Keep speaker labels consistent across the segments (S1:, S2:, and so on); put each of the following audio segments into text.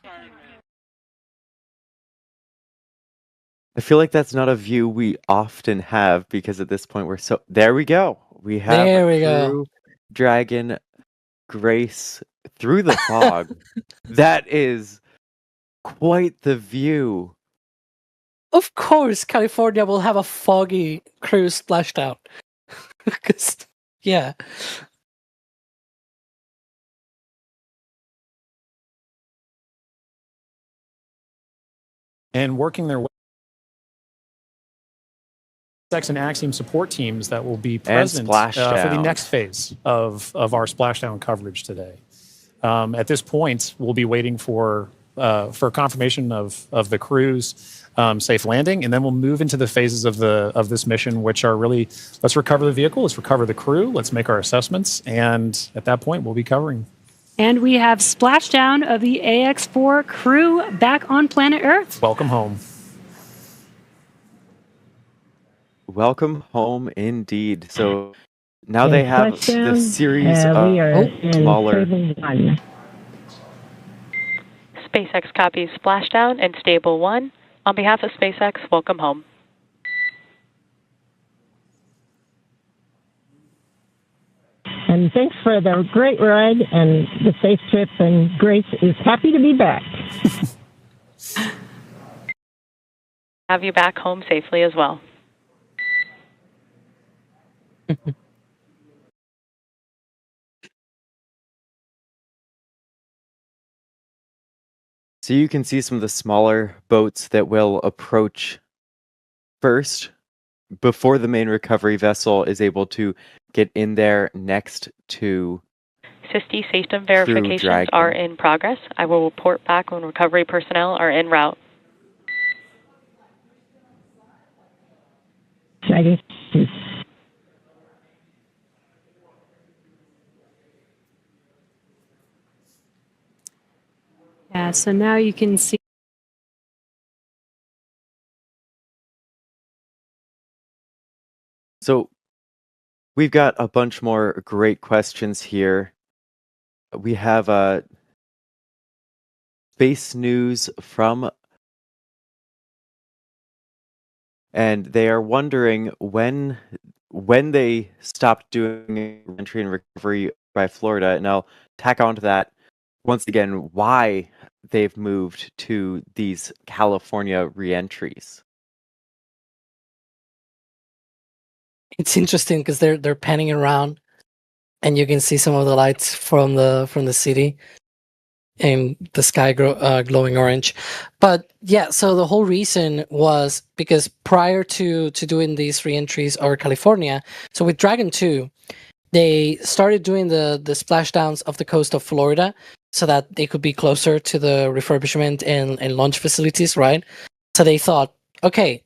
S1: I feel like that's not a view we often have because at this point we're so... There we go. We have
S2: There we go.
S1: Crew Dragon Grace through the fog. That is quite the view.
S2: Of course, California will have a foggy Crew Splashdown. Yeah.
S3: And working their way SpaceX and Axiom support teams that will be present for the next phase of our Splashdown coverage today. At this point, we'll be waiting for confirmation of the crew's safe landing, and then we'll move into the phases of this mission, which are really, let's recover the vehicle, let's recover the crew, let's make our assessments, and at that point, we'll be covering.
S4: And we have splashdown of the AX-4 crew back on planet Earth.
S3: Welcome home.
S1: Welcome home indeed. So now they have the series of smaller...
S5: SpaceX copies Splashdown and Stable 1. On behalf of SpaceX, welcome home.
S6: And thanks for the great ride and the safe trip, and Grace is happy to be back.
S5: Have you back home safely as well.
S1: So you can see some of the smaller boats that will approach first before the main recovery vessel is able to get in there next to
S5: SISTI system verifications are in progress. I will report back when recovery personnel are en route.
S4: Yeah, so now you can see.
S1: So we've got a bunch more great questions here. We have space news from, and they are wondering when they stopped doing entry and recovery by Florida, and I'll tack on to that once again why they've moved to these California reentries.
S2: It's interesting because they're panning around, and you can see some of the lights from the city, and the sky glowing orange. But yeah, so the whole reason was because prior to doing these reentries over California, so with Dragon 2, they started doing the splashdowns of the coast of Florida so that they could be closer to the refurbishment and launch facilities, right? So they thought, okay,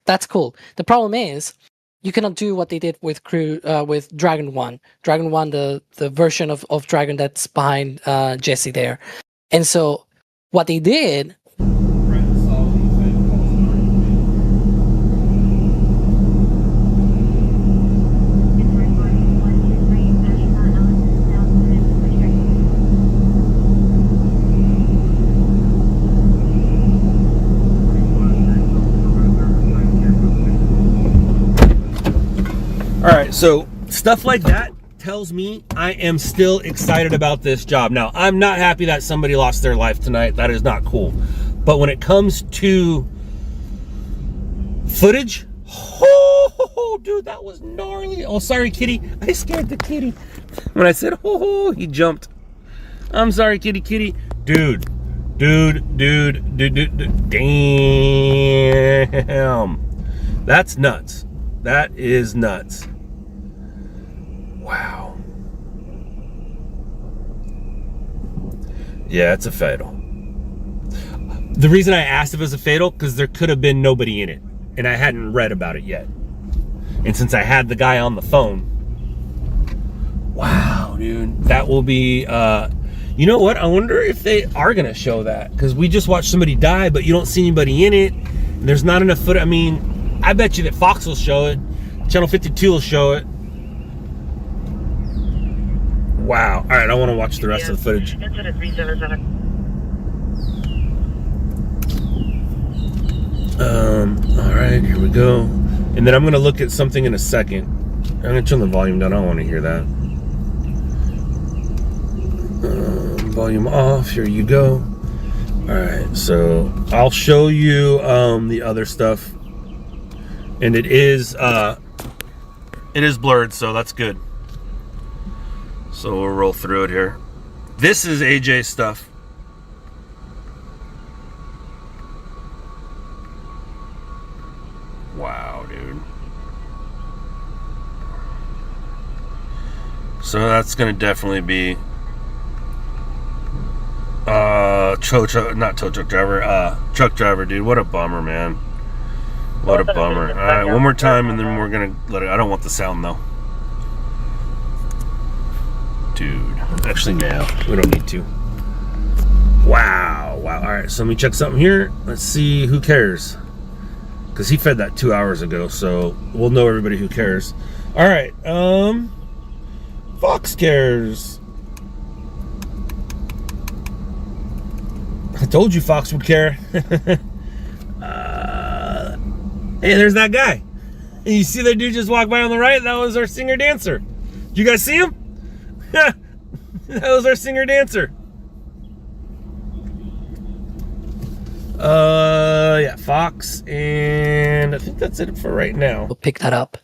S2: that's cool. The problem is, you cannot do what they did with with Dragon 1. Dragon 1, the version of Dragon that's behind Jesse there. And so what they did...
S7: All right, so stuff like that tells me I am still excited about this job. Now, I'm not happy that somebody lost their life tonight. That is not cool. But when it comes to footage, oh, dude, that was gnarly. Oh, sorry, kitty. I scared the kitty. When I said, oh, he jumped. I'm sorry, kitty. Dude. Damn. That's nuts. That is nuts. Wow. Yeah, it's a fatal. The reason I asked if it was a fatal, because there could have been nobody in it, and I hadn't read about it yet. And since I had the guy on the phone, wow, dude, that will be, you know what? I wonder if they are going to show that, because we just watched somebody die, but you don't see anybody in it. There's not enough footage. I mean, I bet you that Fox will show it. Channel 52 will show it. Wow. All right, I want to watch the rest of the footage. All right, here we go. And then I'm going to look at something in a second. I'm going to turn the volume down. I don't want to hear that. Volume off. Here you go. All right, so I'll show you the other stuff. And it is blurred, so that's good. So we'll roll through it here. This is AJ stuff. Wow, dude. So that's gonna definitely be truck driver, dude. What a bummer, man. What a bummer. Alright, one more time and then we're gonna let it. I don't want the sound though. Dude. Actually, no. We don't need to. Wow. Alright, so let me check something here. Let's see who cares. Because he fed that 2 hours ago, so we'll know everybody who cares. Alright, Fox cares. I told you Fox would care. Hey, there's that guy. And you see that dude just walk by on the right? That was our singer-dancer. Did you guys see him? That was our singer-dancer. Yeah, Fox, and I think that's it for right now.
S2: We'll pick that up.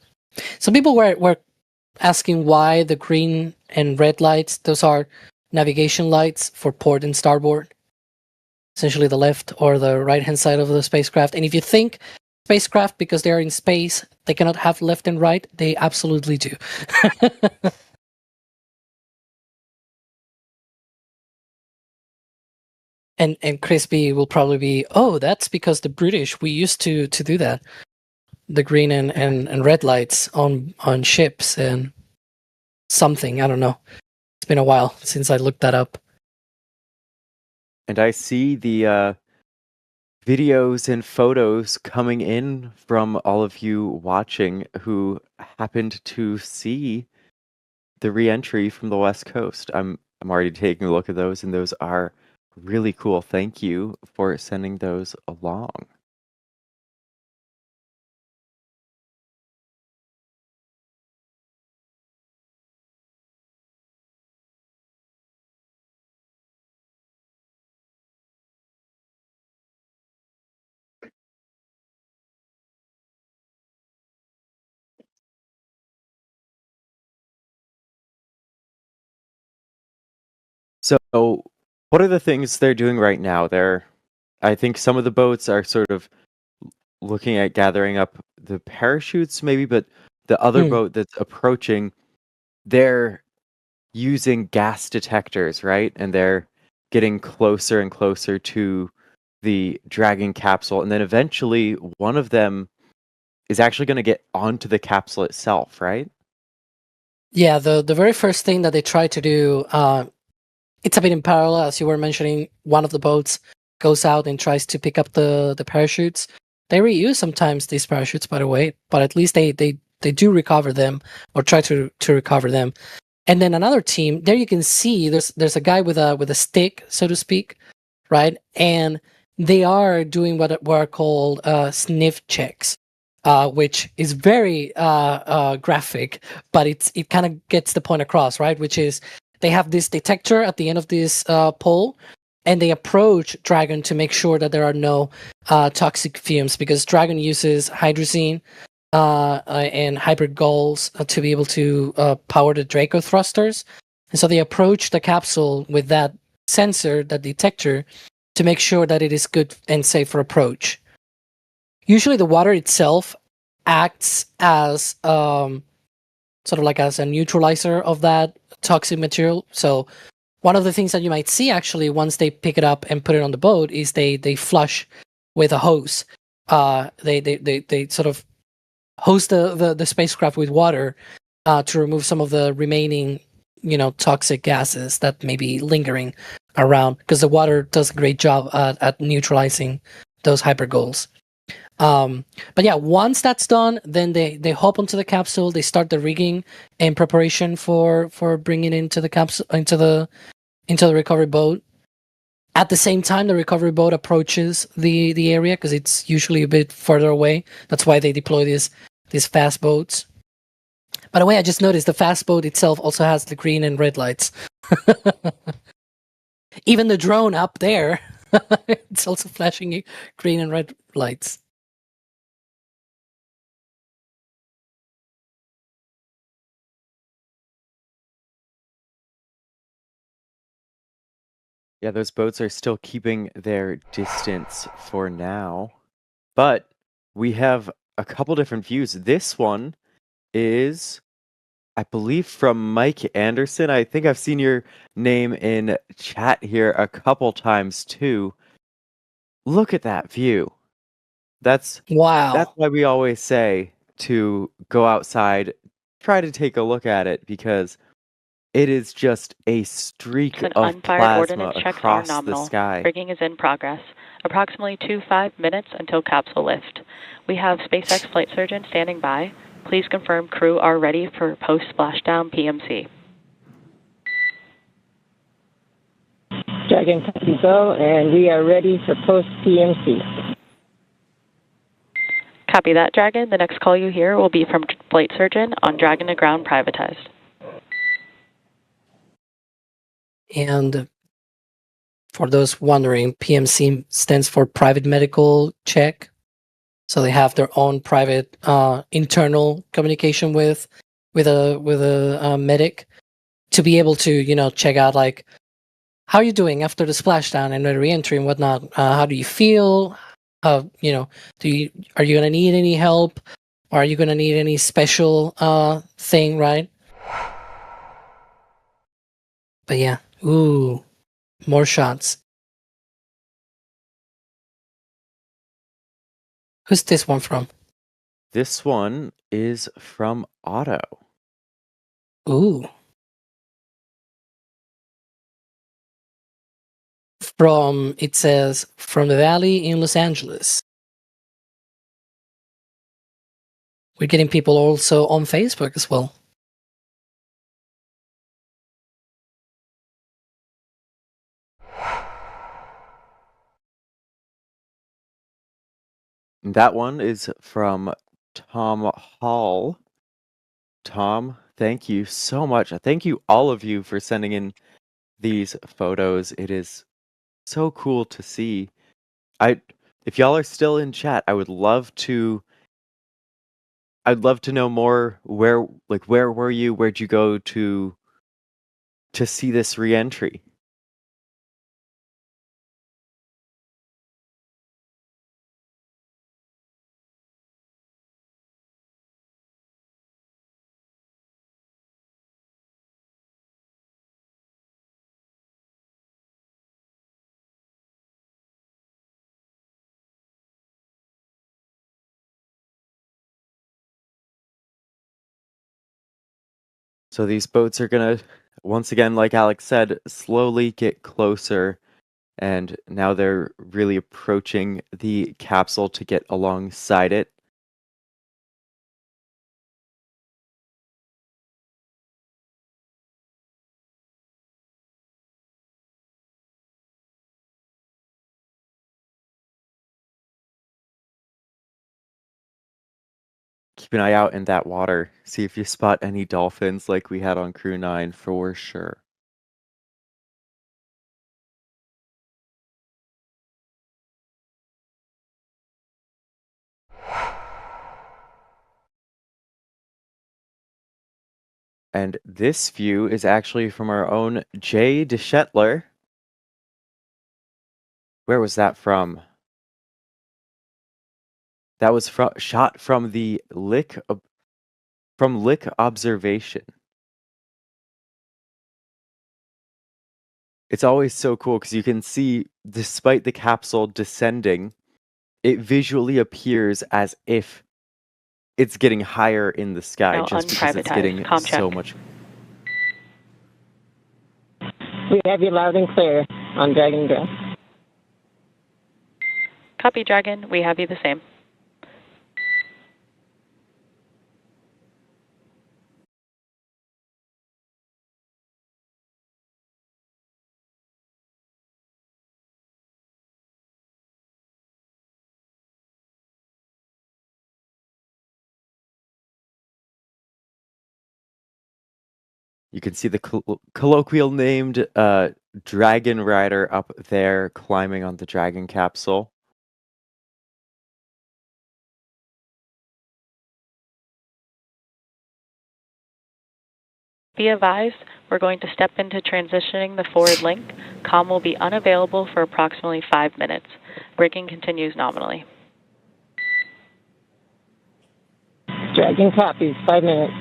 S2: Some people were asking why the green and red lights, those are navigation lights for port and starboard. Essentially the left or the right-hand side of the spacecraft. And if you think spacecraft, because they're in space, they cannot have left and right, they absolutely do. And Crispy will probably be, oh, that's because the British, we used to do that. The green and red lights on ships and something, I don't know. It's been a while since I looked that up.
S1: And I see the videos and photos coming in from all of you watching who happened to see the re-entry from the West Coast. I'm already taking a look at those, and those are really cool. Thank you for sending those along. So, what are the things they're doing right now? I think some of the boats are sort of looking at gathering up the parachutes, maybe, but the other boat that's approaching, they're using gas detectors, right? And they're getting closer and closer to the Dragon capsule. And then eventually, one of them is actually going to get onto the capsule itself, right?
S2: Yeah, the very first thing that they try to do, it's a bit in parallel, as you were mentioning. One of the boats goes out and tries to pick up the parachutes. They reuse sometimes these parachutes, by the way, but at least they do recover them or try to recover them. And then another team, there you can see there's a guy with a stick, so to speak, right? And they are doing what are called sniff checks, which is very graphic, but it kind of gets the point across, right? Which is they have this detector at the end of this pole, and they approach Dragon to make sure that there are no toxic fumes, because Dragon uses hydrazine and hypergulls to be able to power the Draco thrusters. And so they approach the capsule with that sensor, that detector, to make sure that it is good and safe for approach. Usually the water itself acts as sort of like as a neutralizer of that toxic material. So one of the things that you might see actually once they pick it up and put it on the boat is they flush with a hose. They sort of hose the spacecraft with water to remove some of the remaining, toxic gases that may be lingering around, because the water does a great job at neutralizing those hypergulls. But yeah, once that's done, then they hop onto the capsule. They start the rigging in preparation for bringing into the capsule into the recovery boat. At the same time, the recovery boat approaches the area because it's usually a bit further away. That's why they deploy these fast boats. By the way, I just noticed the fast boat itself also has the green and red lights. Even the drone up there, it's also flashing green and red lights.
S1: Yeah, those boats are still keeping their distance for now. But we have a couple different views. This one is, I believe, from Mike Anderson. I think I've seen your name in chat here a couple times too. Look at that view. That's
S2: wow.
S1: why we always say to go outside, try to take a look at it, because it is just a streak of plasma across the sky.
S5: Rigging is in progress. Approximately 5 minutes until capsule lift. We have SpaceX flight surgeon standing by. Please confirm crew are ready for post-splashdown PMC.
S6: Dragon copy go, and we are ready for post-PMC.
S5: Copy that, Dragon. The next call you hear will be from flight surgeon on Dragon to ground privatized.
S2: And for those wondering, PMC stands for private medical check. So they have their own private internal communication with a medic to be able to check out like how are you doing after the splashdown and the reentry and whatnot. How do you feel? Are you gonna need any help? Or are you gonna need any special thing, right? But yeah, ooh, more shots. Who's this one from?
S1: This one is from Otto.
S2: Ooh. It says, from the Valley in Los Angeles. We're getting people also on Facebook as well.
S1: That one is from Tom Hall. Tom, thank you so much. Thank you all of you for sending in these photos. It is so cool to see. If y'all are still in chat, I'd love to know more. Where were you? Where'd you go to see this reentry? So these boats are gonna, once again, like Alex said, slowly get closer, and now they're really approaching the capsule to get alongside it. Keep an eye out in that water. See if you spot any dolphins like we had on Crew 9 for sure. And this view is actually from our own Jay DeShetler. Where was that from? That was shot from the Lick observation. It's always so cool because you can see, despite the capsule descending, it visually appears as if it's getting higher in the sky just because it's getting so much.
S6: We have you loud and clear on Dragon Ground.
S5: Copy, Dragon. We have you the same.
S1: You can see the colloquial named Dragon Rider up there climbing on the Dragon capsule.
S5: Be advised, we're going to step into transitioning the forward link. COM will be unavailable for approximately 5 minutes. Rigging continues nominally.
S6: Dragon copies, 5 minutes.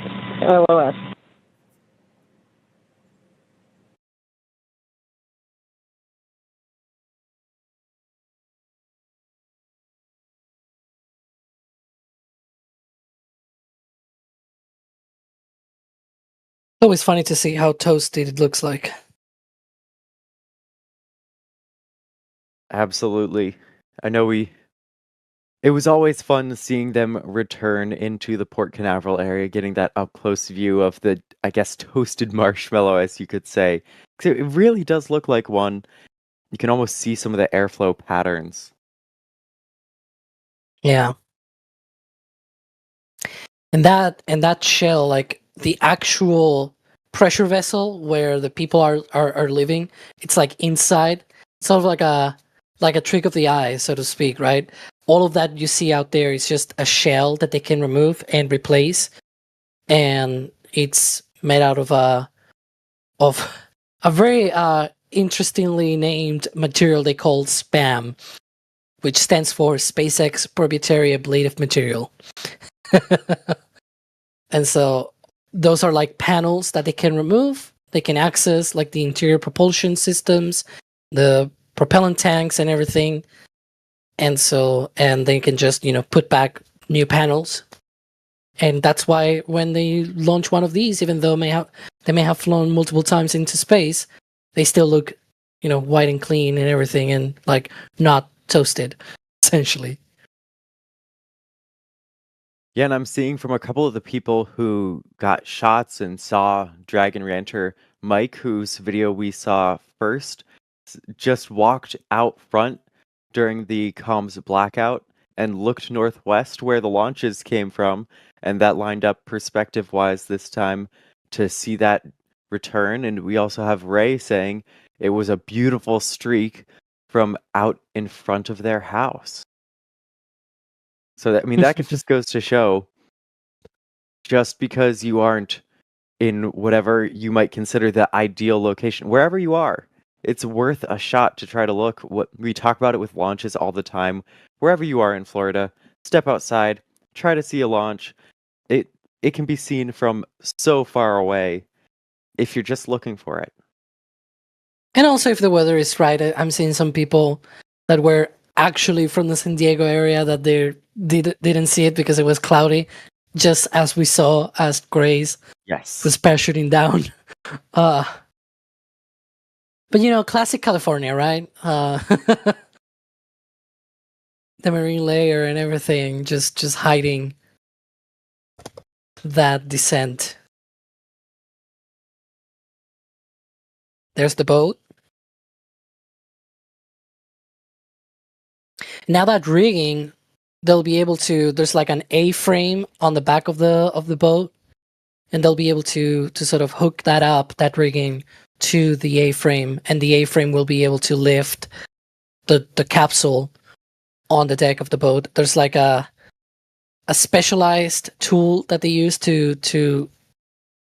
S6: LOS.
S2: It's always funny to see how toasted it looks like.
S1: Absolutely. I know it was always fun seeing them return into the Port Canaveral area, getting that up-close view of the, I guess, toasted marshmallow, as you could say. 'Cause it really does look like one. You can almost see some of the airflow patterns.
S2: Yeah. And that shell, like the actual pressure vessel where the people are living, it's like inside. It's sort of like a trick of the eye, so to speak, right? All of that you see out there is just a shell that they can remove and replace, and it's made out of a very interestingly named material they call SPAM, which stands for SpaceX Proprietary Ablative Material. And so those are like panels that they can remove. They can access like the interior propulsion systems, the propellant tanks and everything. And they can just, put back new panels. And that's why when they launch one of these, even though they may have flown multiple times into space, they still look, white and clean and everything, and like not toasted, essentially.
S1: Yeah, and I'm seeing from a couple of the people who got shots and saw Dragon re-enter, Mike, whose video we saw first, just walked out front during the comms blackout and looked northwest where the launches came from, and that lined up perspective-wise this time to see that return. And we also have Ray saying it was a beautiful streak from out in front of their house. So that that just goes to show, just because you aren't in whatever you might consider the ideal location, wherever you are, it's worth a shot to try to look. What we talk about it with launches all the time. Wherever you are in Florida, step outside, try to see a launch. It can be seen from so far away if you're just looking for it.
S2: And also if the weather is right. I'm seeing some people that were actually from the San Diego area that they didn't see it because it was cloudy, just as we saw as Grace was parachuting down. But classic California, right? The marine layer and everything just hiding that descent. There's the boat. Now that rigging, they'll be able to. There's like an A-frame on the back of the boat, and they'll be able to sort of hook that rigging to the A-frame, and the A-frame will be able to lift the capsule on the deck of the boat. There's like a specialized tool that they use to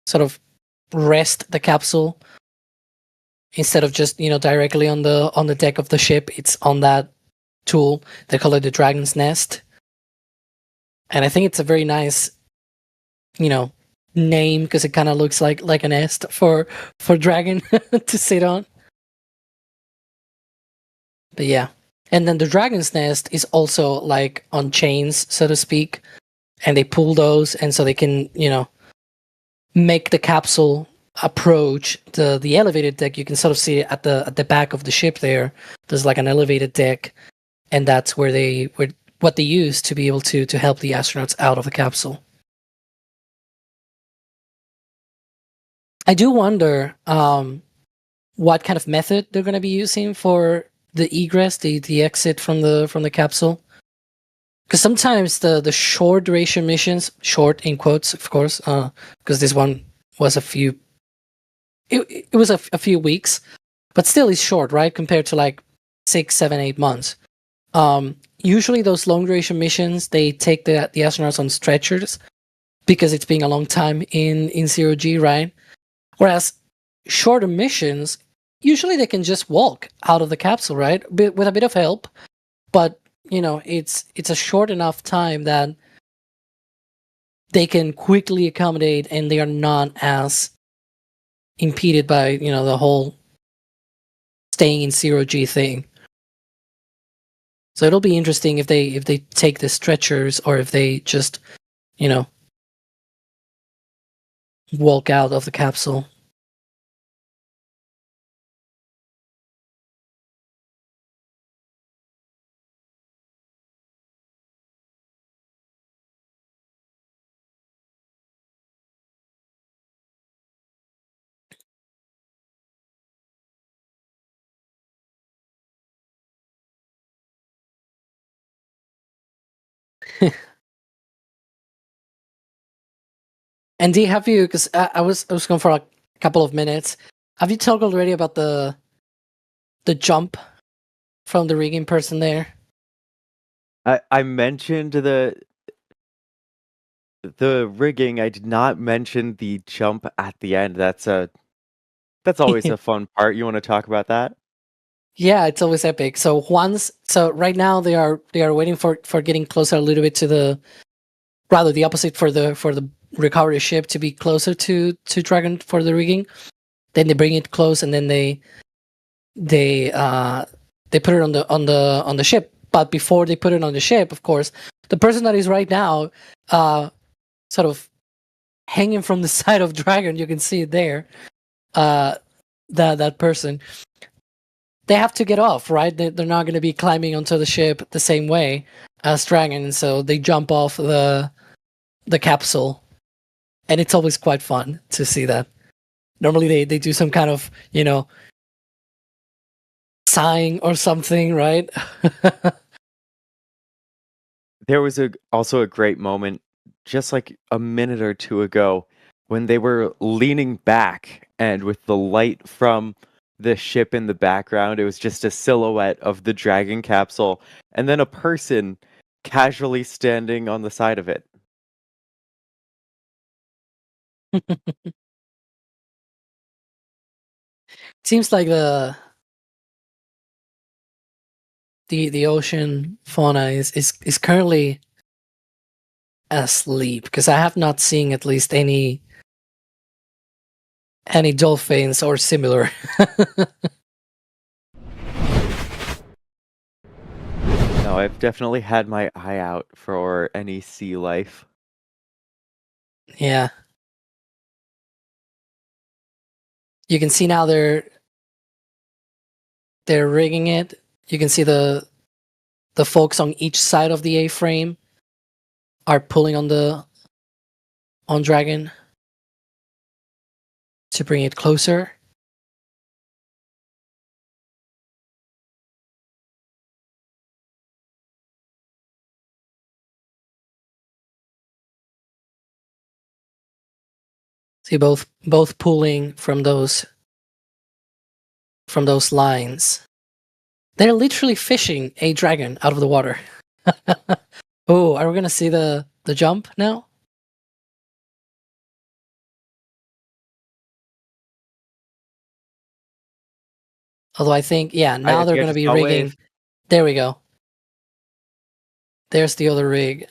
S2: sort of rest the capsule instead of just directly on the deck of the ship. It's on that tool. They call it the Dragon's Nest, and I think it's a very nice name because it kind of looks like a nest for dragon to sit on. But yeah, and then the Dragon's Nest is also like on chains, so to speak, and they pull those, and so they can make the capsule approach the elevated deck. You can sort of see it at the back of the ship there. There's like an elevated deck, and that's where what they use to be able to help the astronauts out of the capsule. I do wonder what kind of method they're going to be using for the egress, the exit from the capsule. Because sometimes the short duration missions, short in quotes, of course, because this one was a few it was a few weeks, but still it's short, right? Compared to like 6, 7, 8 months. Usually those long duration missions, they take the astronauts on stretchers because it's been a long time in zero G, right? Whereas shorter missions, usually they can just walk out of the capsule, right? With a bit of help, but it's a short enough time that they can quickly accommodate, and they are not as impeded by the whole staying in zero G thing. So it'll be interesting if they take the stretchers, or if they just walk out of the capsule. And do you have you? Because I was going for a couple of minutes. Have you talked already about the jump from the rigging person there?
S1: I mentioned the rigging. I did not mention the jump at the end. That's always a fun part. You want to talk about that?
S2: Yeah, it's always epic. So right now they are waiting for getting closer a little bit to the opposite, for the recovery ship to be closer to Dragon for the rigging. Then they bring it close, and then they put it on the ship. But before they put it on the ship, of course, the person that is right now sort of hanging from the side of Dragon, you can see it there, that person, they have to get off, right? They're not going to be climbing onto the ship the same way as Dragon, so they jump off the capsule, and it's always quite fun to see that. Normally they do some kind of sighing or something, right?
S1: There was also a great moment just like a minute or two ago when they were leaning back, and with the light from the ship in the background, it was just a silhouette of the Dragon capsule and then a person casually standing on the side of it.
S2: Seems like the ocean fauna is currently asleep, because I have not seen at least any dolphins or similar.
S1: No, I've definitely had my eye out for any sea life.
S2: Yeah. You can see now they're rigging it. You can see the folks on each side of the A-frame are pulling on Dragon to bring it closer. See both pulling from those lines. They're literally fishing a Dragon out of the water. Oh, are we gonna see the jump now? Although I think, yeah, now they're gonna be rigging. There we go. There's the other rig.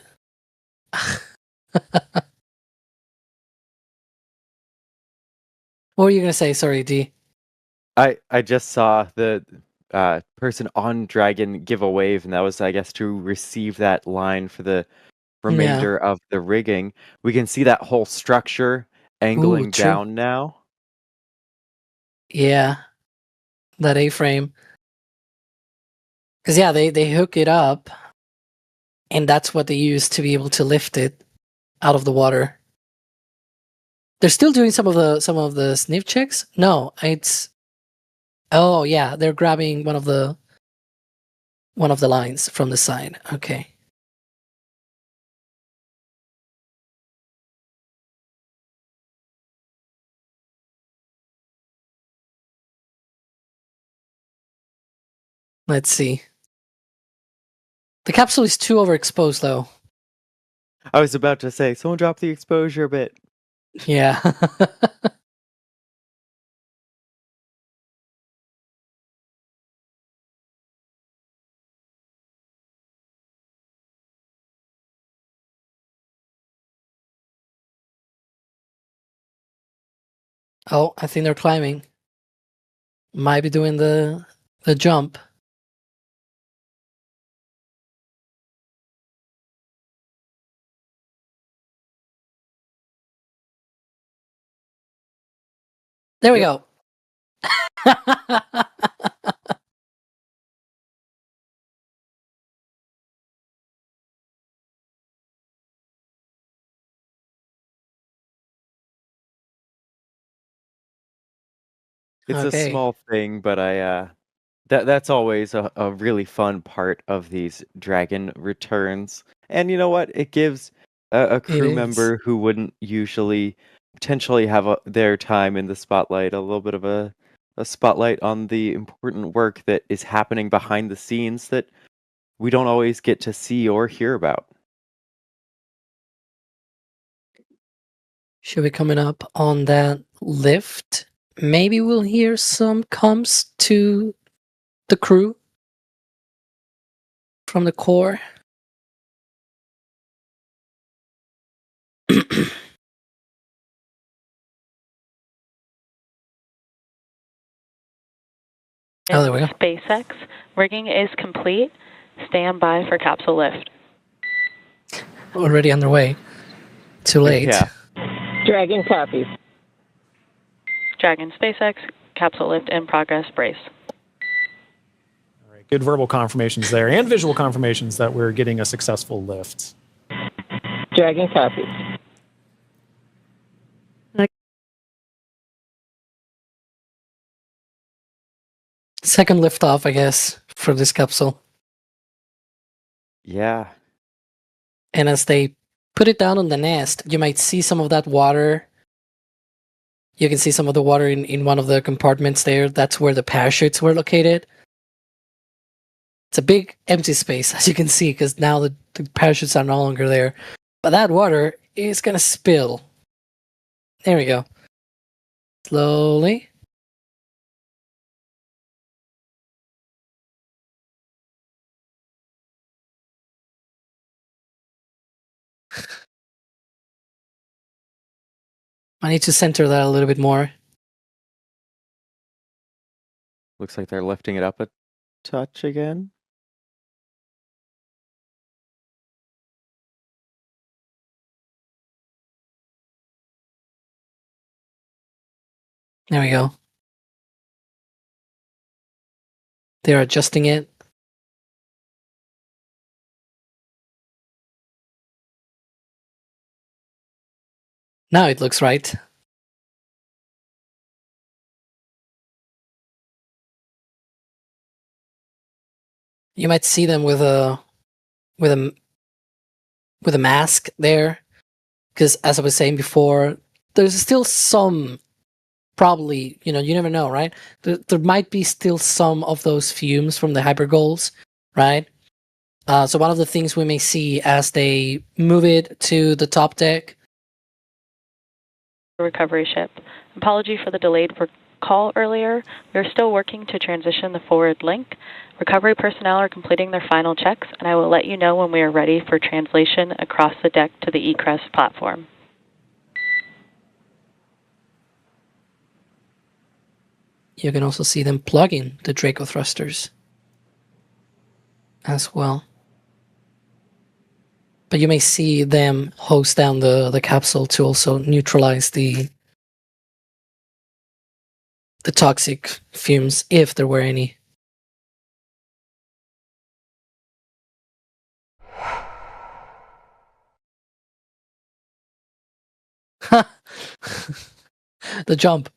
S2: What were you gonna say? Sorry, D.
S1: I just saw the person on Dragon give a wave, and that was, I guess, to receive that line for the remainder of the rigging. We can see that whole structure angling down now.
S2: Yeah, that A-frame. Because they hook it up, and that's what they use to be able to lift it out of the water. They're still doing some of the sniff checks. No, oh yeah, they're grabbing one of the lines from the side. Okay. Let's see. The capsule is too overexposed, though.
S1: I was about to say, someone drop the exposure a bit.
S2: Yeah. Oh, I think they're climbing. Might be doing the jump. There we go.
S1: It's
S2: Okay.
S1: a small thing, but that's always a really fun part of these Dragon returns. And you know what? It gives a crew member who wouldn't usually potentially have their time in the spotlight a little bit of a spotlight on the important work that is happening behind the scenes that we don't always get to see or hear about.
S2: Should be coming up on that lift. Maybe we'll hear some comms to the crew from the core. Oh, there we go.
S5: SpaceX, rigging is complete. Stand by for capsule lift.
S2: Already underway. Too late.
S1: Yeah.
S6: Dragon copies.
S5: Dragon SpaceX, capsule lift in progress, brace.
S3: All right, good verbal confirmations there and visual confirmations that we're getting a successful lift.
S6: Dragon copies.
S2: Second liftoff, I guess, for this capsule.
S1: Yeah.
S2: And as they put it down on the nest, you might see some of that water. You can see some of the water in one of the compartments there. That's where the parachutes were located. It's a big empty space, as you can see, because now the parachutes are no longer there. But that water is going to spill. There we go. Slowly. I need to center that a little bit more.
S1: Looks like they're lifting it up a touch again.
S2: There we go. They're adjusting it. Now it looks right. You might see them with a mask there, because as I was saying before, there's still some, probably, you never know, right? There might be still some of those fumes from the hypergoals, right? So one of the things we may see as they move it to the top deck.
S5: Recovery ship. Apology for the delayed call earlier. We are still working to transition the forward link. Recovery personnel are completing their final checks, and I will let you know when we are ready for translation across the deck to the eCrest platform.
S2: You can also see them plugging the Draco thrusters as well. But you may see them hose down the capsule to also neutralize the toxic fumes, if there were any. The jump.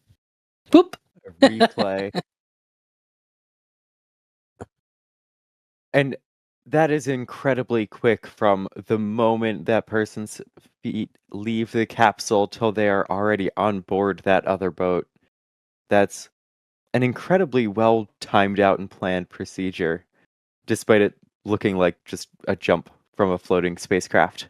S2: Boop.
S1: Replay. And that is incredibly quick from the moment that person's feet leave the capsule till they are already on board that other boat. That's an incredibly well timed out and planned procedure, despite it looking like just a jump from a floating spacecraft.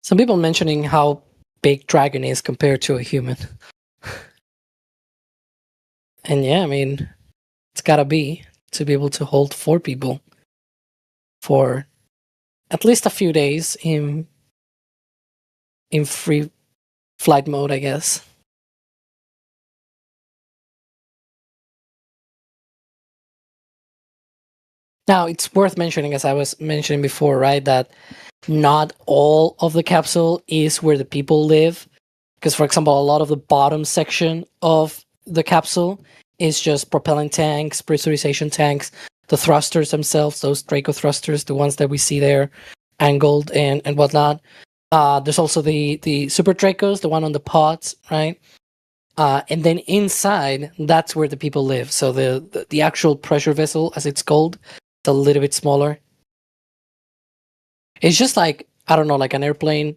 S2: Some people mentioning how big Dragon is compared to a human. And yeah, I mean, it's gotta be to be able to hold 4 people for at least a few days in free flight mode, I guess. Now, it's worth mentioning, as I was mentioning before, right, that not all of the capsule is where the people live. Because, for example, a lot of the bottom section of the capsule is just propellant tanks, pressurization tanks, the thrusters themselves, those Draco thrusters, the ones that we see there, angled and whatnot. There's also the Super Dracos, the one on the pods, right? And then inside, that's where the people live. So the actual pressure vessel, as it's called, it's a little bit smaller. It's just like, I don't know, like an airplane.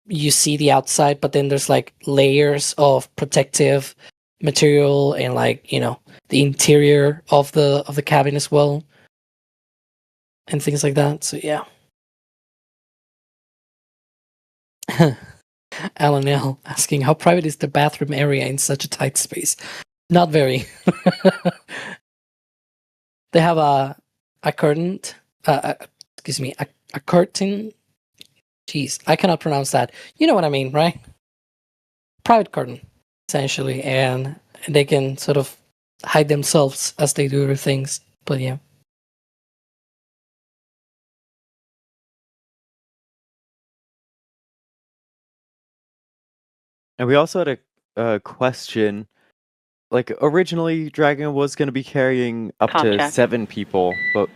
S2: You see the outside, but then there's like layers of protective material and like, you know, the interior of the cabin as well, and things like that. So yeah. Alan L asking, how private is the bathroom area in such a tight space? Not very. They have a curtain, excuse me, a curtain. Jeez, I cannot pronounce that. You know what I mean, right? Private curtain, essentially, and they can sort of hide themselves as they do their things. But yeah.
S1: And we also had a question. Like, originally, Dragon was going to be carrying up to 7 people, but...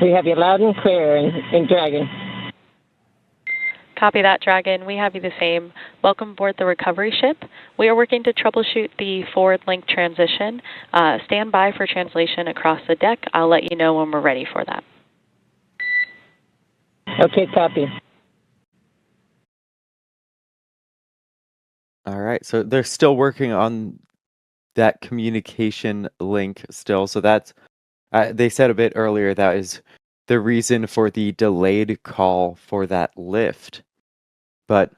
S6: We have you loud and clear in Dragon.
S5: Copy that, Dragon. We have you the same. Welcome aboard the recovery ship. We are working to troubleshoot the forward link transition. Stand by for translation across the deck. I'll let you know when we're ready for that.
S6: Okay, copy.
S1: All right, so they're still working on that communication link still. So that's, they said a bit earlier, that is the reason for the delayed call for that lift. But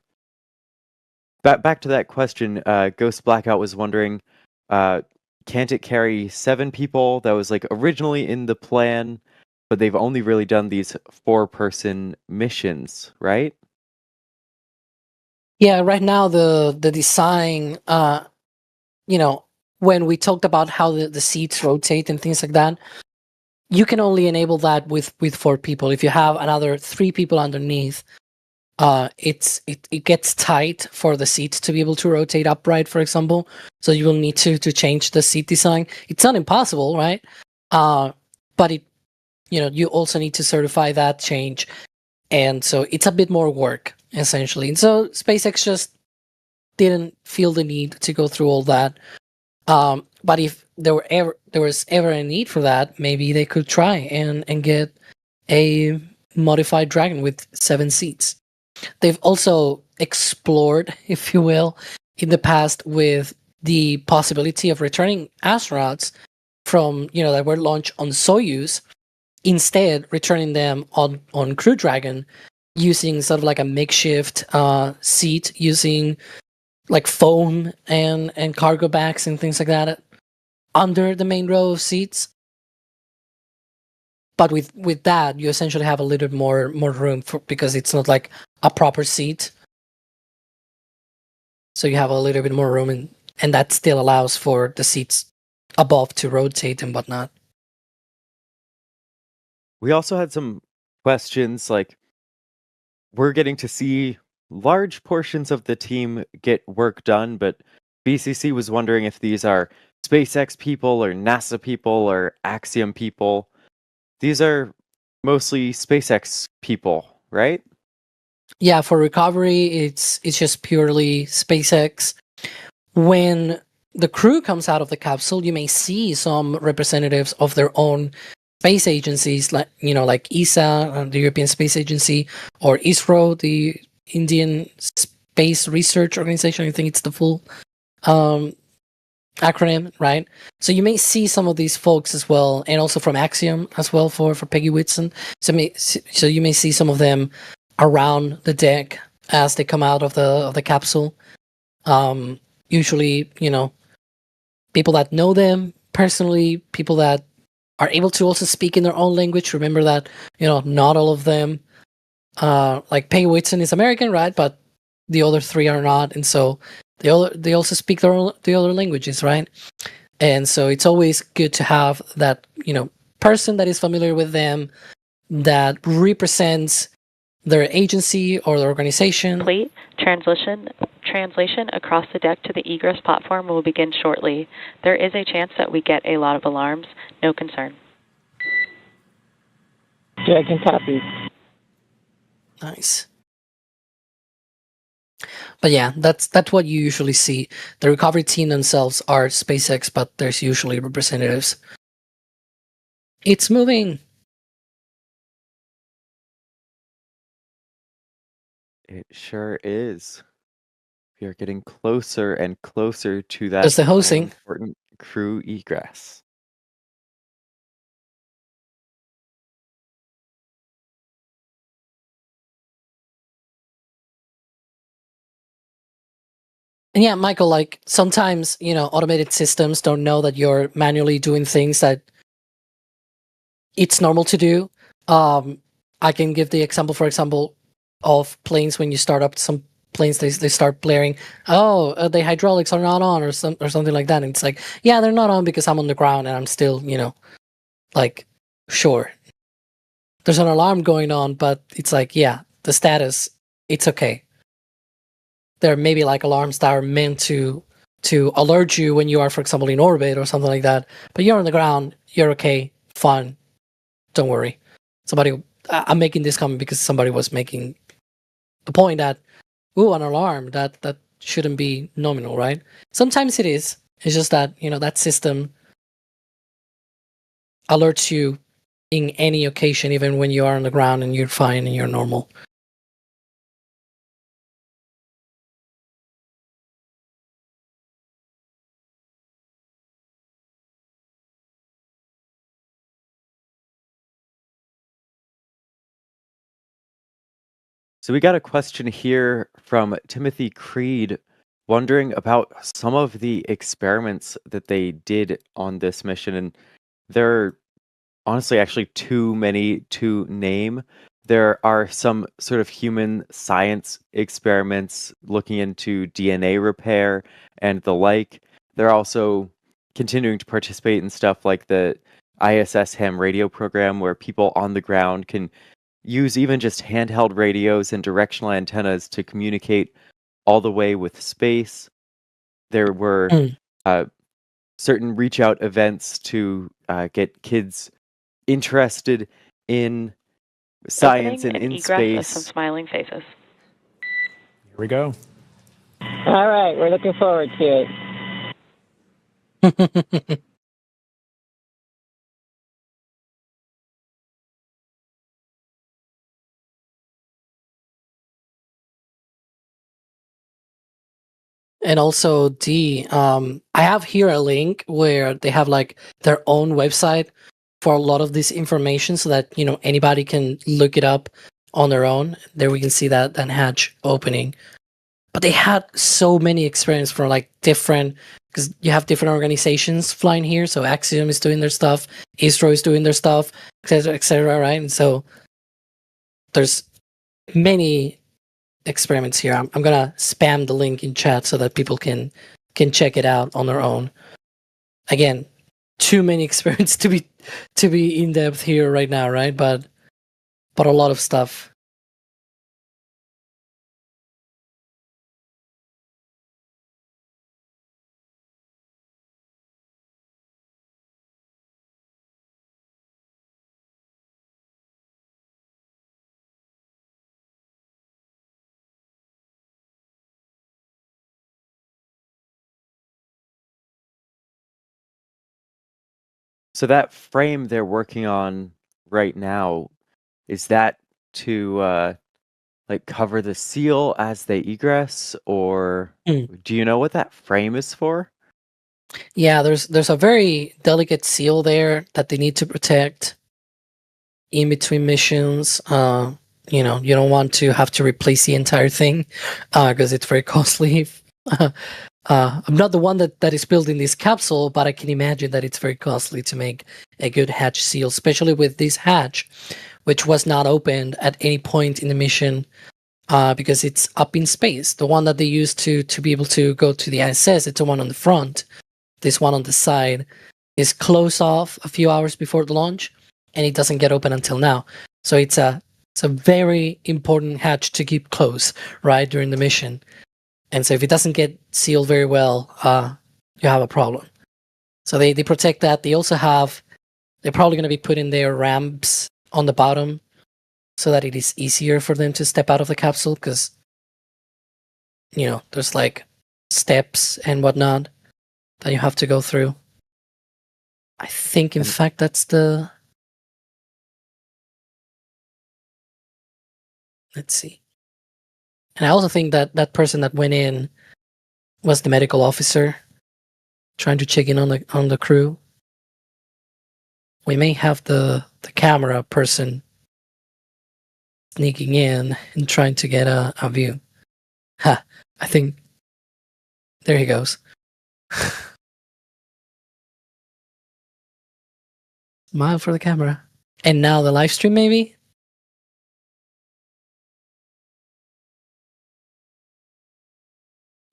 S1: back to that question, Ghost Blackout was wondering, can't it carry 7 people? That was like originally in the plan, but they've only really done these 4-person missions, right?
S2: Yeah, right now the design, you know, when we talked about how the seats rotate and things like that, you can only enable that with 4 people. If you have another 3 people underneath, it gets tight for the seats to be able to rotate upright, for example. So you will need to change the seat design. It's not impossible, right? But it, you know, you also need to certify that change, and so it's a bit more work essentially. And so SpaceX just didn't feel the need to go through all that. But if there was ever a need for that, maybe they could try and get a modified Dragon with 7 seats. They've also explored, if you will, in the past with the possibility of returning astronauts from, you know, that were launched on Soyuz, instead returning them on Crew Dragon using sort of like a makeshift seat, using like foam and cargo bags and things like that under the main row of seats. But with that, you essentially have a little bit more room because it's not like a proper seat. So you have a little bit more room, and that still allows for the seats above to rotate and whatnot.
S1: We also had some questions like, we're getting to see large portions of the team get work done, but BCC was wondering if these are SpaceX people or NASA people or Axiom people. These are mostly SpaceX people, right?
S2: Yeah, for recovery, it's just purely SpaceX. When the crew comes out of the capsule, you may see some representatives of their own space agencies like like ESA, the European Space Agency, or ISRO, the Indian Space Research Organization. I think it's the full acronym, right? So you may see some of these folks as well, and also from Axiom as well for Peggy Whitson. So you may see some of them around the deck as they come out of the capsule. Usually, people that know them personally, people that are able to also speak in their own language. Remember that not all of them, like Peggy Whitson is American, right? But the other three are not, and so they also speak the other languages, right? And so it's always good to have that person that is familiar with them, that represents their agency or their organization.
S5: Complete. Translation across the deck to the egress platform will begin shortly. There is a chance that we get a lot of alarms. No concern.
S6: Dragon copy.
S2: Nice. But yeah, that's what you usually see. The recovery team themselves are SpaceX, but there's usually representatives. It's moving.
S1: It sure is. We are getting closer and closer to that
S2: There's the hosing.
S1: important crew egress.
S2: And yeah, Michael, like sometimes, automated systems don't know that you're manually doing things that it's normal to do. I can give the example, for example, of planes when you start up some planes, they start blaring, the hydraulics are not on or something like that. And it's like, yeah, they're not on because I'm on the ground and I'm still, like, sure. There's an alarm going on, but it's like, yeah, the status, it's okay. There may be like alarms that are meant to alert you when you are, for example, in orbit or something like that. But you're on the ground, you're okay, fine, don't worry. I'm making this comment because somebody was making the point that, an alarm that shouldn't be nominal, right? Sometimes it is. It's just that that system alerts you in any occasion, even when you are on the ground and you're fine and you're normal.
S1: So we got a question here from Timothy Creed, wondering about some of the experiments that they did on this mission. And there are honestly actually too many to name. There are some sort of human science experiments looking into DNA repair and the like. They're also continuing to participate in stuff like the ISS ham radio program, where people on the ground can use even just handheld radios and directional antennas to communicate all the way with space. There were certain reach out events to get kids interested in science and in space.
S5: Some smiling faces.
S3: Here we go.
S6: All right, we're looking forward to it.
S2: And also I have here a link where they have like their own website for a lot of this information so that, anybody can look it up on their own. There we can see that hatch opening. But they had so many experiments for like different, because you have different organizations flying here. So Axiom is doing their stuff, ISRO is doing their stuff, etc., right? And so there's many experiments here. I'm gonna spam the link in chat so that people can check it out on their own. Again, too many experiments to be in depth here right now, right? But a lot of stuff.
S1: So that frame they're working on right now, is that to like cover the seal as they egress, or do you know what that frame is for?
S2: Yeah, there's a very delicate seal there that they need to protect in between missions. You know, you don't want to have to replace the entire thing because it's very costly. I'm not the one that is building this capsule, but I can imagine that it's very costly to make a good hatch seal, especially with this hatch, which was not opened at any point in the mission because it's up in space. The one that they used to be able to go to the ISS, it's the one on the front. This one on the side is closed off a few hours before the launch, and it doesn't get open until now. So it's a very important hatch to keep closed, right, during the mission. And so if it doesn't get sealed very well, you have a problem. So they protect that. They also they're probably going to be putting their ramps on the bottom so that it is easier for them to step out of the capsule because, you know, there's like steps and whatnot that you have to go through. I think, in fact, that's the... Let's see. And I also think that that person that went in was the medical officer trying to check in on the crew. We may have the camera person sneaking in and trying to get a view. Ha! I think there he goes. Smile for the camera. And now the live stream, maybe?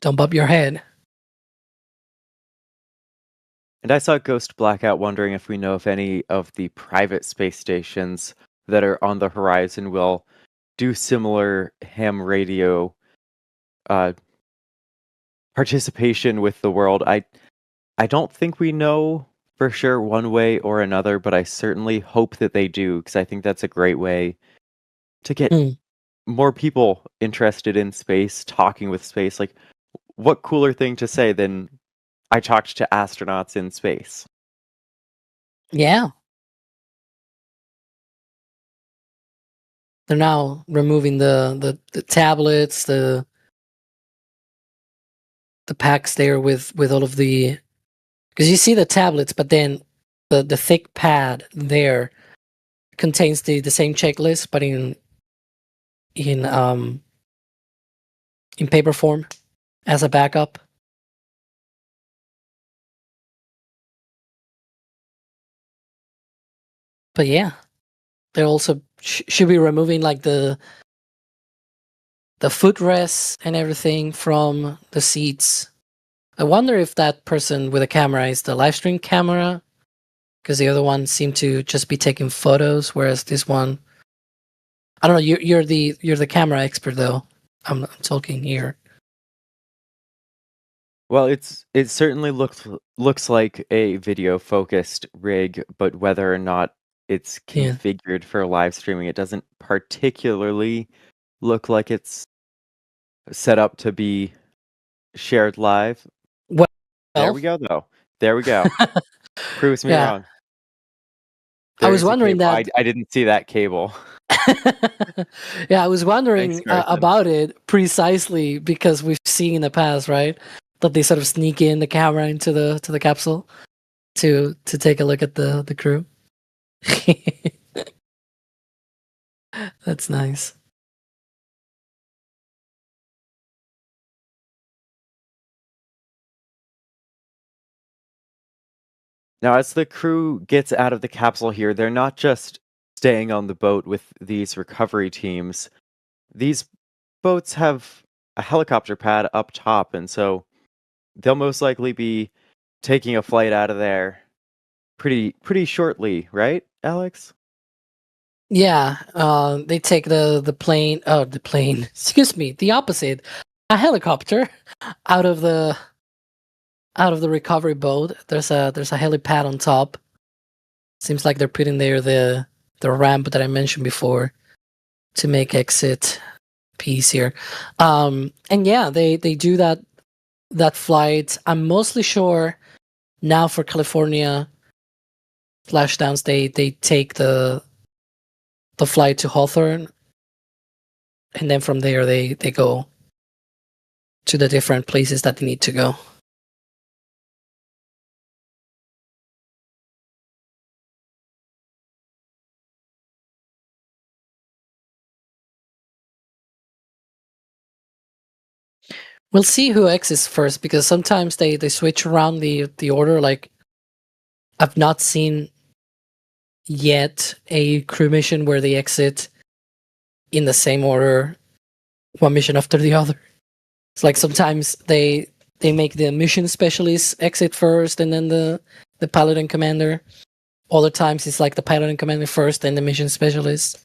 S2: Don't bump your head.
S1: And I saw Ghost Blackout wondering if we know if any of the private space stations that are on the horizon will do similar ham radio participation with the world. I don't think we know for sure one way or another, but I certainly hope that they do, because I think that's a great way to get more people interested in space, talking with space. Like, what cooler thing to say than I talked to astronauts in space?
S2: Yeah. They're now removing the tablets, the packs there with all of the... Because you see the tablets, but then the thick pad there contains the same checklist, but in paper form as a backup. But yeah, they're also should be removing like the footrests and everything from the seats. I wonder if that person with a camera is the live stream camera, because the other one seemed to just be taking photos, whereas this one, I don't know. You're the camera expert though. I'm talking here.
S1: Well, it certainly looks like a video focused rig, but whether or not it's configured for live streaming, it doesn't particularly look like it's set up to be shared live.
S2: Well,
S1: there we go, though. There we go. Proves me wrong.
S2: I was wondering that
S1: I didn't see that cable.
S2: Yeah, I was wondering about it precisely because we've seen in the past, right, that they sort of sneak in the camera into the capsule to take a look at the crew. That's nice.
S1: Now, as the crew gets out of the capsule here, they're not just staying on the boat with these recovery teams. These boats have a helicopter pad up top, and so they'll most likely be taking a flight out of there pretty shortly, right, Alex?
S2: Yeah, they take the plane. Oh, the plane. Excuse me, the opposite. A helicopter out of the recovery boat. There's a helipad on top. Seems like they're putting there the ramp that I mentioned before to make exit easier. And yeah, they do that flight. I'm mostly sure now for California Splashdowns, they take the flight to Hawthorne, and then from there they go to the different places that they need to go. We'll see who exits first, because sometimes they switch around the order. Like, I've not seen yet a crew mission where they exit in the same order, one mission after the other. It's like sometimes they make the mission specialist exit first and then the pilot and commander. Other times it's like the pilot and commander first, then the mission specialist.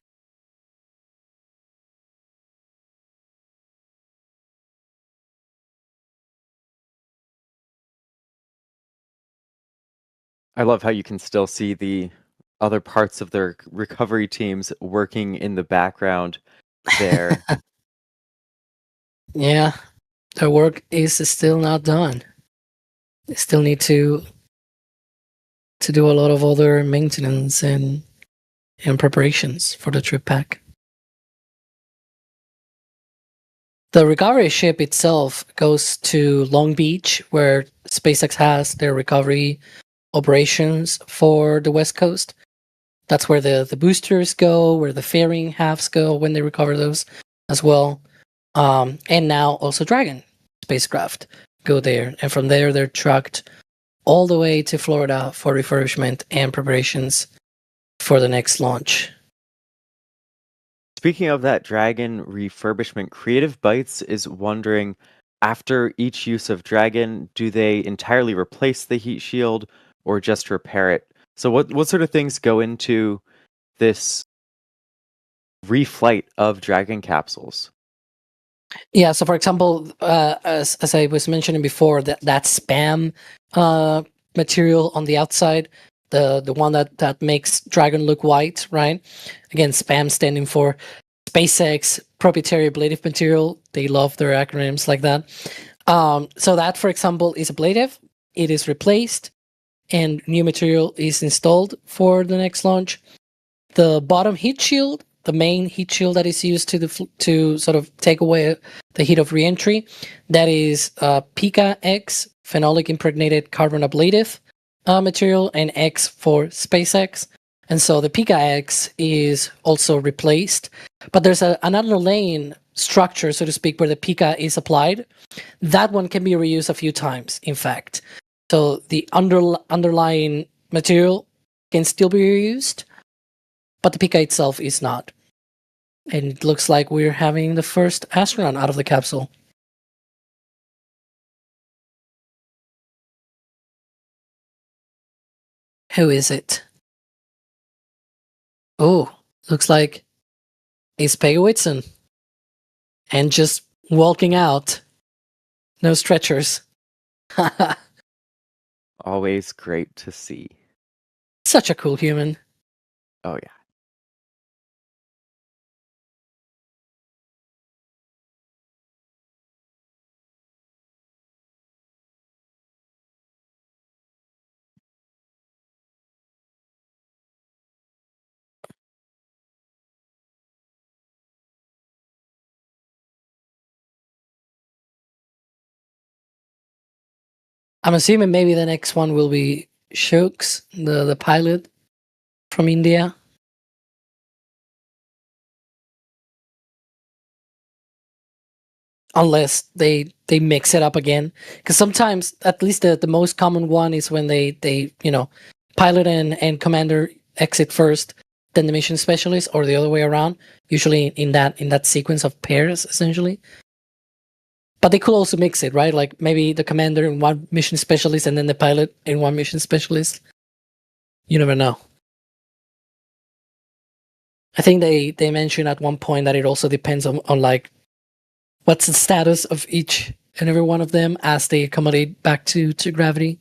S1: I love how you can still see the other parts of their recovery teams working in the background there.
S2: Yeah, their work is still not done. They still need to do a lot of other maintenance and preparations for the trip back. The recovery ship itself goes to Long Beach, where SpaceX has their recovery operations for the West Coast. That's where the boosters go, where the fairing halves go when they recover those as well. And now also Dragon spacecraft go there. And from there, they're trucked all the way to Florida for refurbishment and preparations for the next launch.
S1: Speaking of that Dragon refurbishment, Creative Bytes is wondering, after each use of Dragon, do they entirely replace the heat shield or just repair it? So what sort of things go into this reflight of Dragon capsules?
S2: Yeah, so for example, as I was mentioning before, that spam material on the outside, the one that makes Dragon look white, right? Again, spam standing for SpaceX proprietary ablative material. They love their acronyms like that. So that, for example, is ablative. It is replaced, and new material is installed for the next launch. The bottom heat shield, the main heat shield that is used to sort of take away the heat of reentry, that is Pika X, phenolic impregnated carbon ablative material, and X for SpaceX. And so the Pika X is also replaced, but there's another lane structure, so to speak, where the Pika is applied. That one can be reused a few times, in fact. So the underlying material can still be reused, but the Pika itself is not. And it looks like we're having the first astronaut out of the capsule. Who is it? Oh, looks like it's Peggy Whitson. And just walking out. No stretchers.
S1: Always great to see.
S2: Such a cool human.
S1: Oh, yeah.
S2: I'm assuming maybe the next one will be Shooks, the pilot from India. Unless they mix it up again. Because sometimes, at least the most common one is when they pilot and commander exit first, then the mission specialist, or the other way around. Usually in that sequence of pairs, essentially. But they could also mix it, right? Like maybe the commander in one mission specialist and then the pilot in one mission specialist. You never know. I think they mentioned at one point that it also depends on like what's the status of each and every one of them as they accommodate back to gravity.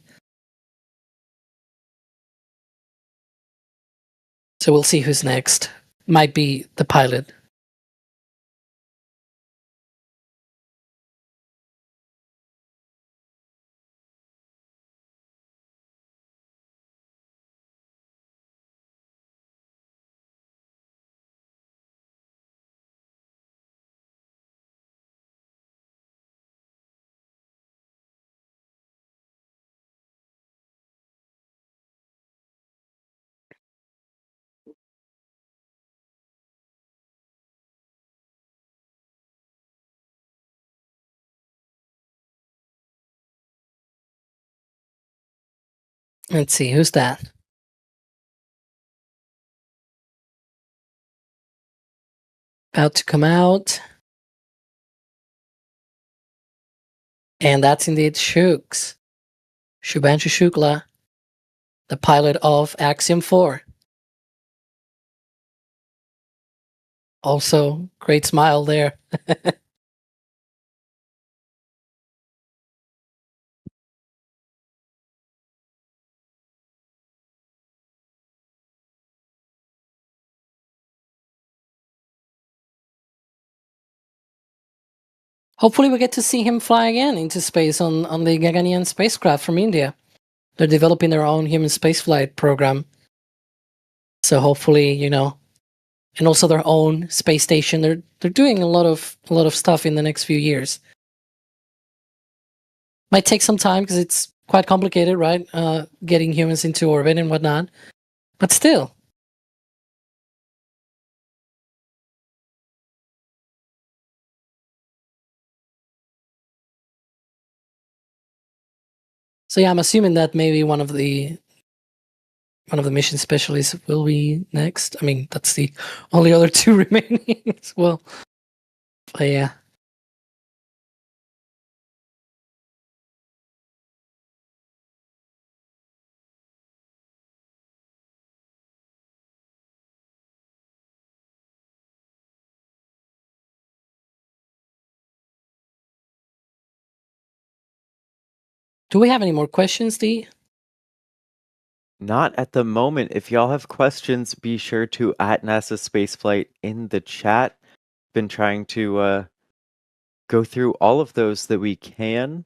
S2: So we'll see who's next. Might be the pilot. Let's see, who's that? About to come out. And that's indeed Shubhanshu Shukla, the pilot of Axiom-4. Also, great smile there. Hopefully we get to see him fly again into space on the Gaganyaan spacecraft from India. They're developing their own human spaceflight program. So hopefully, and also their own space station. They're doing a lot of stuff in the next few years. Might take some time because it's quite complicated, right? Getting humans into orbit and whatnot. But still. So yeah, I'm assuming that maybe one of the mission specialists will be next. I mean, that's the only other two remaining as well. But yeah. Do we have any more questions, Dee?
S1: Not at the moment. If y'all have questions, be sure to at NASA Spaceflight in the chat. Been trying to go through all of those that we can.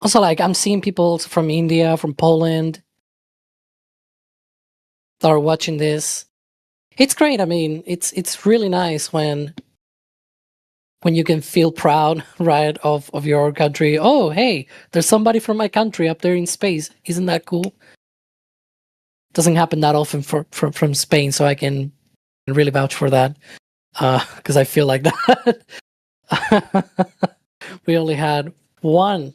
S2: Also, I'm seeing people from India, from Poland that are watching this. It's great. I mean, it's really nice when you can feel proud, right, of your country. Oh, hey, there's somebody from my country up there in space. Isn't that cool? Doesn't happen that often from Spain, so I can really vouch for that. Because I feel like that. We only had one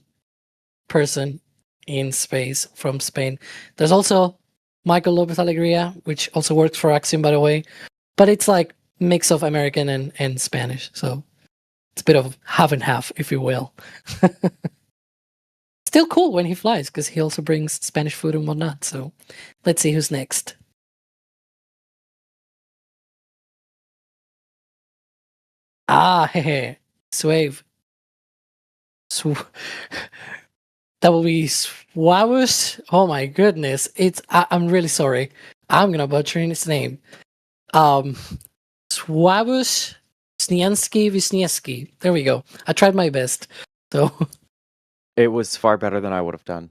S2: person in space from Spain. There's also Michael Lopez Alegria, which also works for Axiom, by the way. But it's like mix of American and Spanish, so it's a bit of half and half, if you will. Still cool when he flies, because he also brings Spanish food and whatnot. So let's see who's next. Hey, Swave. That will be Swavus. Oh my goodness. I'm really sorry. I'm gonna butcher his name. Swavus Wisniewski. There we go. I tried my best. So
S1: it was far better than I would have done.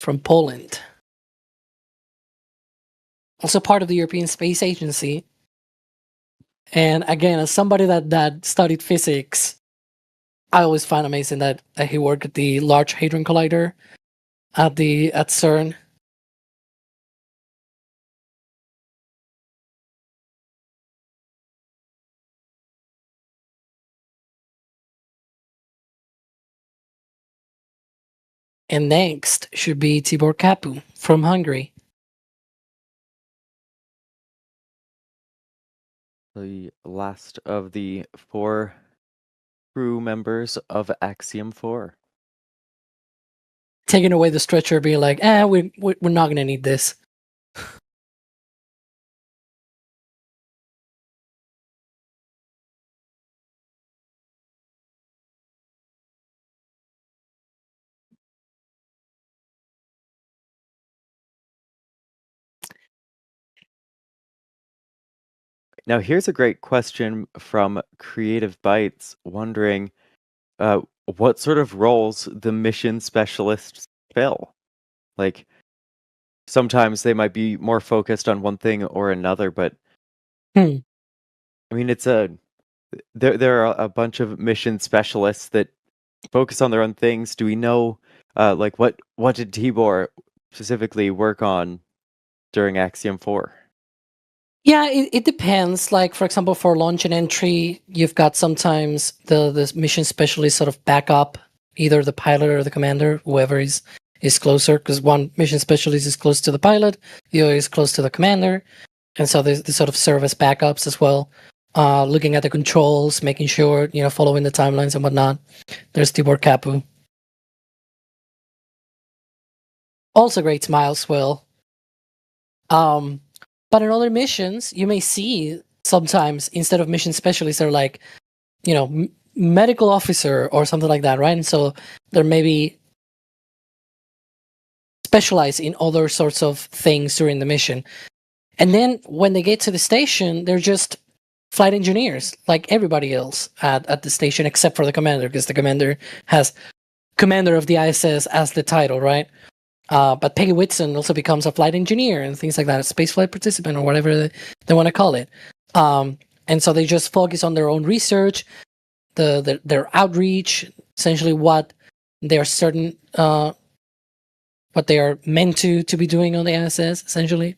S2: From Poland. Also part of the European Space Agency. And again, as somebody that studied physics, I always find amazing that he worked at the Large Hadron Collider at CERN. And next should be Tibor Kapu from Hungary.
S1: The last of the 4 crew members of Axiom-4.
S2: Taking away the stretcher, being like, we're not going to need this.
S1: Now, here's a great question from Creative Bytes, wondering what sort of roles the mission specialists fill. Like, sometimes they might be more focused on one thing or another, but I mean, there are a bunch of mission specialists that focus on their own things. Do we know, what did Tibor specifically work on during Axiom-4?
S2: Yeah, it depends. Like, for example, for launch and entry, you've got sometimes the mission specialists sort of back up either the pilot or the commander, whoever is closer, because one mission specialist is close to the pilot, the other is close to the commander, and so they sort of serve as backups as well, looking at the controls, making sure, following the timelines and whatnot. There's Tibor Kapu. Also great smiles, Will. But in other missions, you may see sometimes, instead of mission specialists, they're like, medical officer or something like that, right? And so they're maybe specialized in other sorts of things during the mission. And then when they get to the station, they're just flight engineers, like everybody else at the station, except for the commander, because the commander has commander of the ISS as the title, right? But Peggy Whitson also becomes a flight engineer and things like that, a spaceflight participant or whatever they want to call it. And so they just focus on their own research, their outreach, essentially what they're certain, what they are meant to be doing on the ISS, essentially.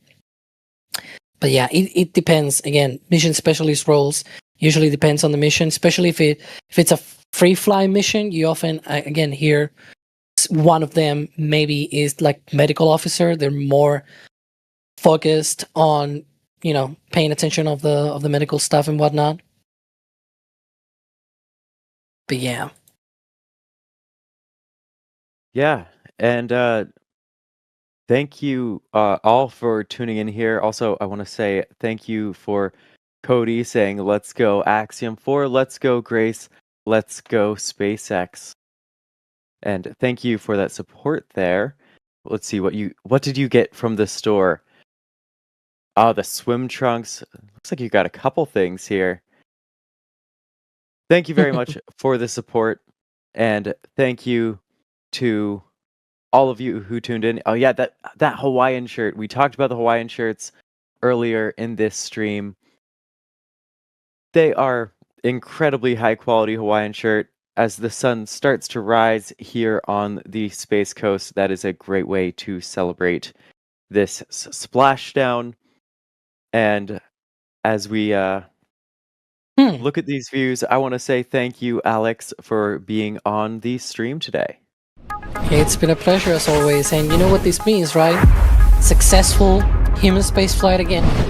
S2: But yeah, it depends. Again, mission specialist roles usually depends on the mission, especially if it's a free fly mission. You often again hear one of them maybe is like medical officer. They're more focused on paying attention of the medical stuff and whatnot. But yeah,
S1: and thank you all for tuning in here. Also, I want to say thank you for Cody saying, "Let's go Axiom-4, let's go Grace, let's go SpaceX." And thank you for that support there. Let's see what did you get from the store? Oh, the swim trunks. Looks like you got a couple things here. Thank you very much for the support, and thank you to all of you who tuned in. Oh yeah, that Hawaiian shirt. We talked about the Hawaiian shirts earlier in this stream. They are incredibly high quality Hawaiian shirt. As the sun starts to rise here on the Space Coast, that is a great way to celebrate this splashdown. And as we look at these views, I want to say thank you, Alex, for being on the stream today.
S2: It's been a pleasure as always. And you know what this means, right? Successful human spaceflight again.